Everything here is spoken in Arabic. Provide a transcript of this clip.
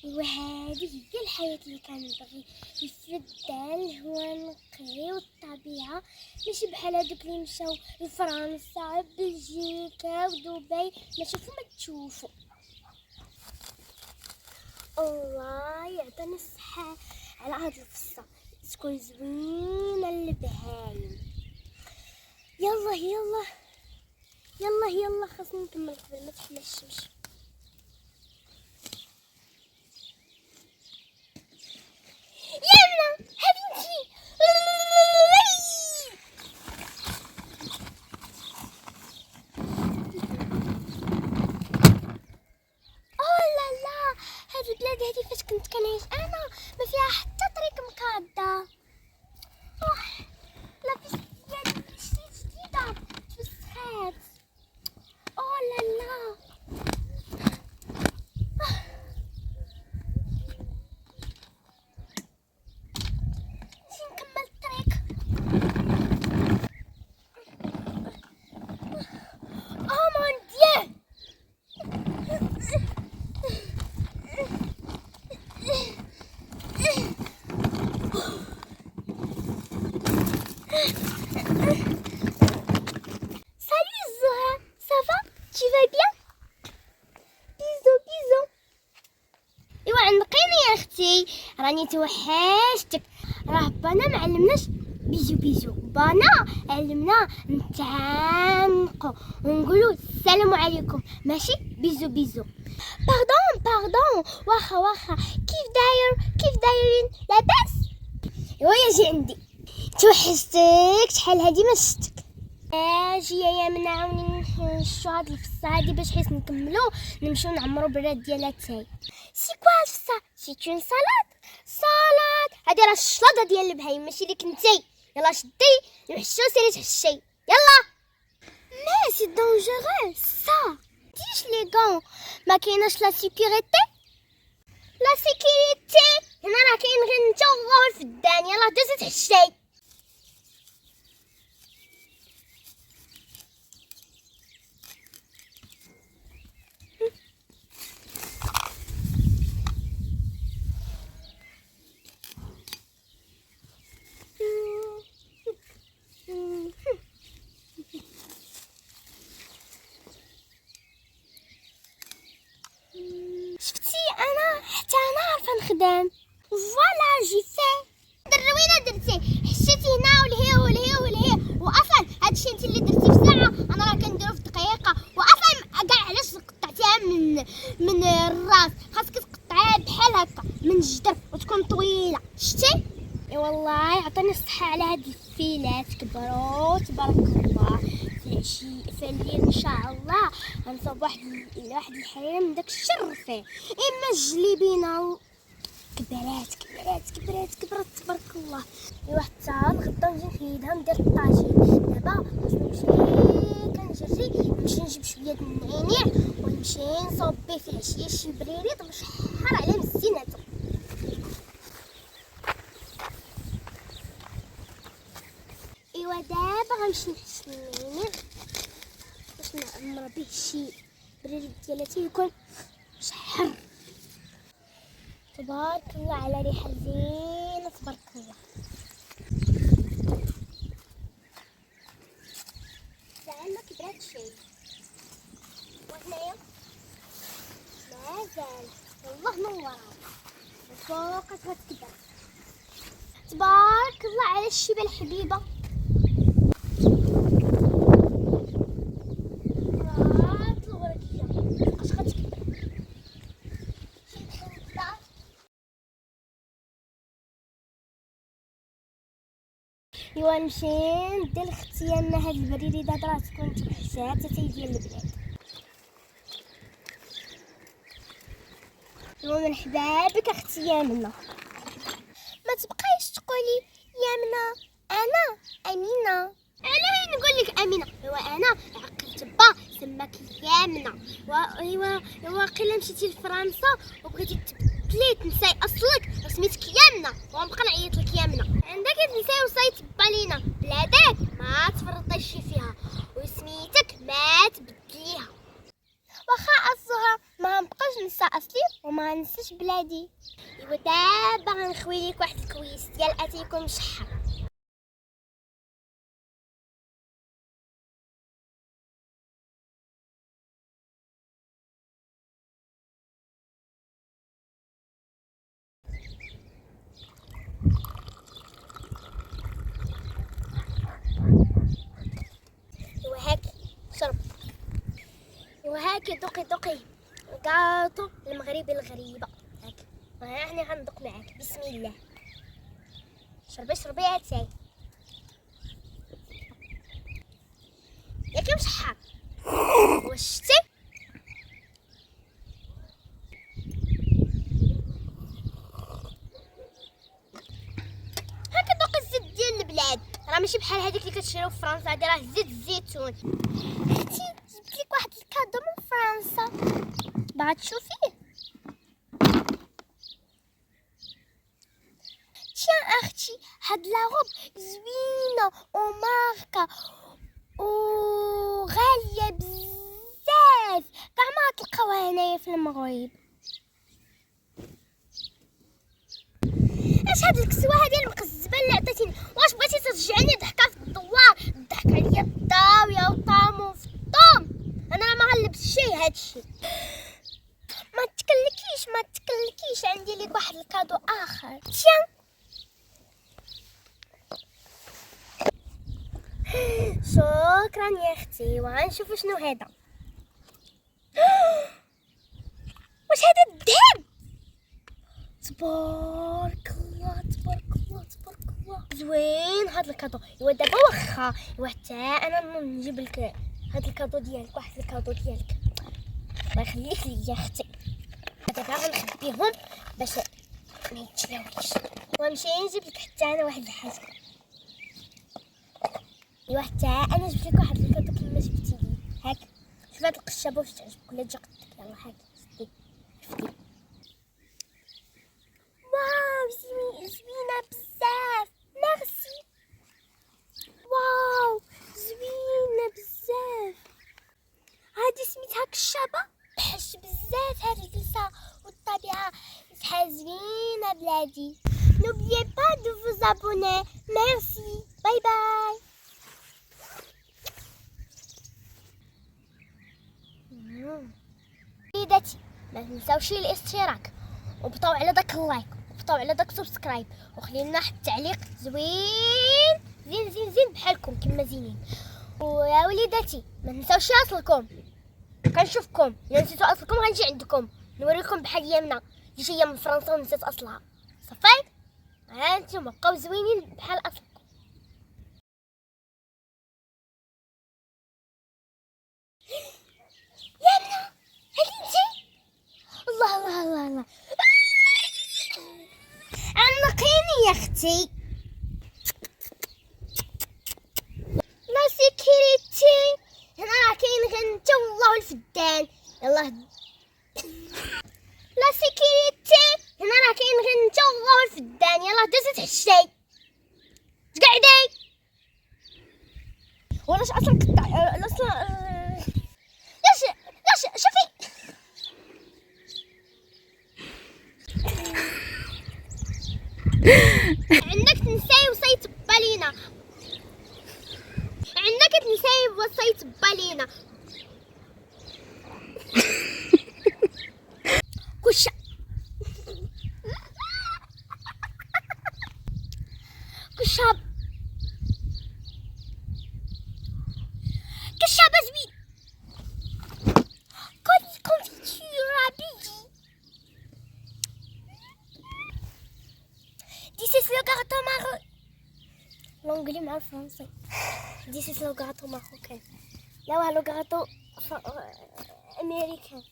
وهذه هي الحياة اللي كنبغي، الفردان الهواء النقي والطبيعة، ماشي بحال هادوك اللي مشاو لفرنسا بلجيكا ودبي ما شافوا ما تشوفوا. الله يعطينا الصحة على هاد الفصة تكون زوينة للبهايم. يلا يلا يلا يلا خاصني نكمل قبل ما تحمى الشمس. يمنى حبيبتي لا هاد البلاد هادي فاش كنت كنعيش انا ما فيها حتى طريق مكاده. لا فاش يعني شي جديده توسخات. لا نمشي نكمل الطريق. مون ديو Salut Zora, ça va? Tu vas bien? بيزو بيزو. ايوا عنقيني يا اختي، راني توحشتك. راه بانا ما علمناش بيزو بيزو، بانا علمنا نتعانقوا ونقولوا السلام عليكم ماشي بيزو بيزو. باردون واخا كيف دايرين لاباس؟ ايوا يجي عندي توحشتك، شحال هادي ما شفتك. اجي يا يمنى عاوني نحشو هاد الفصه هادي باش حيت نكملو نمشيو نعمرو براد ديال اتاي. سي كوا الفصه؟ سي تون صالاد هادي راه الشلاضه ديال البهايم ماشي ليك نتي. يلا شدي نحشو سيري تحشي يلا. مي سي دونجورو سا ديش لي غون، ما كايناش لا سيكوريتي هنا راه كاين غير نتا وهو الفدان. يلا دوزي تحشي. شفتي حتى انا عارفه نخدم. فوالا جي في دروينه درتي حشيتي هنا والهي واصلا هادشي انت اللي درتي في ساعه انا راه كنديرو في دقيقه. واصلا كاع علاش قطعتيها من الراس؟ خاصك تقطعيها بحال هكا من الجدر وتكون طويله. شتي؟ اي والله يعطيني الصحه على هاد الفيلات كبروا تبارك الله. في الليل ان شاء الله غنصاوب واحد الحريره من داك الشرفه. اما الجليبينه كبرات تبارك الله. ايوا حتى الغدا نجي نحيدها وندير الطاجين. دابا باش نمشي نجيب شويه د النعناع ونمشي نصاوب به في العشيه شي بريريط مشحر على مزيناتو. ايوا دابا غنمشي نحس النعناع باش نعمر به شي بريريط ديالاتي يكون مشحر. تبارك الله على ريحه زينه تبارك الله. زعما كبرات شي وهنايا مازال والله نورها وفوق غتكبر. تبارك الله على الشيبه الحبيبه. ايوا نمشي ندير لاختي يمنى هاد البريريدات راه تكون توحشات حتى ديال البلاد. ايوا مرحبا بك اختي يمنى. ما تبقايش تقولي يمنى، انا امينه. انا نقول لك امينه. ايوا انا عقلت با سماك يمنى. ايوا قيلا مشيتي لفرنسا وبغيتي تبدلي تنساي اصلك وسميتك يمنى ونبقى نعيط لك يمنى. عندك تنساي وصايت بالينا بلادك ما تفرطيش فيها وسميتك ما تبدليها. واخا الزهره ما نبقاش ننسى اصلي وما ننساش بلادي. ايوا دابا غنخوي لك واحد الكويس ديال اتيكم شحه. ايوا هاكي شرب. ايوا هاكي دوقي الكاطو المغربي الغريبه هاكي. انا غندوق معاك بسم الله. شربي عتاي ياك مشحر واش شتي. هاكا دوق الزيت ديال البلاد، راه ماشي بحال هذيك اللي كتشريو في فرنسا، هادي راه زيت الزيتون. اختي جبت لك واحد الكادو من فرنسا، باغا تشوفيه؟ تيان اختي، هاد لا روب زوينه وماركه وغاليه بزاف، كاع ما تلقاوها هنايا في المغرب. اش هاد الكسوه هادي المقزبه اللي عطيتيني؟ واش بغيتي ترجعني ضحكه في الدوار؟ ضحك عليا الضاويه وطامو في الطوم. انا راه ما غنلبس شي هادشي. ما تكلكيش عندي ليك واحد الكادو اخر. تيان شكرا يا اختي. وغنشوفوا شنو هذا. واش هذا الذهب؟ تبارك الله زوين هذا الكادو. ايوا دابا واخا ايوا حتى انا نجيب لك هذا الكادو ديالك، واحد الكادو ديالك الله يخليك لي يا اختي. دابا غنخبيهم باش ما يتشلاوش، ونمشي نجيب لك حتى انا واحد الحاجه. ايوا حتى انا جبت لك واحد الكادو كيما جبتي لي هاك. شوف هاد القشابه واش تعجبك ولا تجي قدك. يلا هاك شدي واو زوينه بزاف. ميرسي. واو زوينه بزاف. هادي سميتها كشابه، بحش بزاف هاد اللبسه والطبيعه تاعها زوينه بلادي. N'oubliez pas de vous abonner. Merci. Bye bye. وليداتي ما تنساوش الاشتراك، وبطاو على داك اللايك، وبطاو على داك سبسكرايب، وخلي لنا واحد التعليق زوين زين بحالكم كما زينين. ويا وليداتي ما تنساوش اصلكم. كنشوفكم الا نسيتو اصلكم غنجي عندكم نوريكم بحال يمنا اللي جايه من فرنسا ونسيت اصلها. صافي ها انتم بقاو زوينين بحال اصلكم. يمنا هادي انتي. الله عنقيني يا اختي. لا سيكيريتي هنا راه كاين غير انت والله الفدان. يلا لا سيكيريتي هنا راه كاين غير انت والله الفدان. يلا دوزي تحشي تقعدي. ولاش اصلا لاش شوفي عندك تنساي وصيت بالينا، عندك تنساي وصيت بالينا. كشة كشابة زوين. كونفيتور بيجي. This is le gâteau marocain. l'anglais مع الفرنسي. This is le gâteau marocain. لا هو le gâteau américain.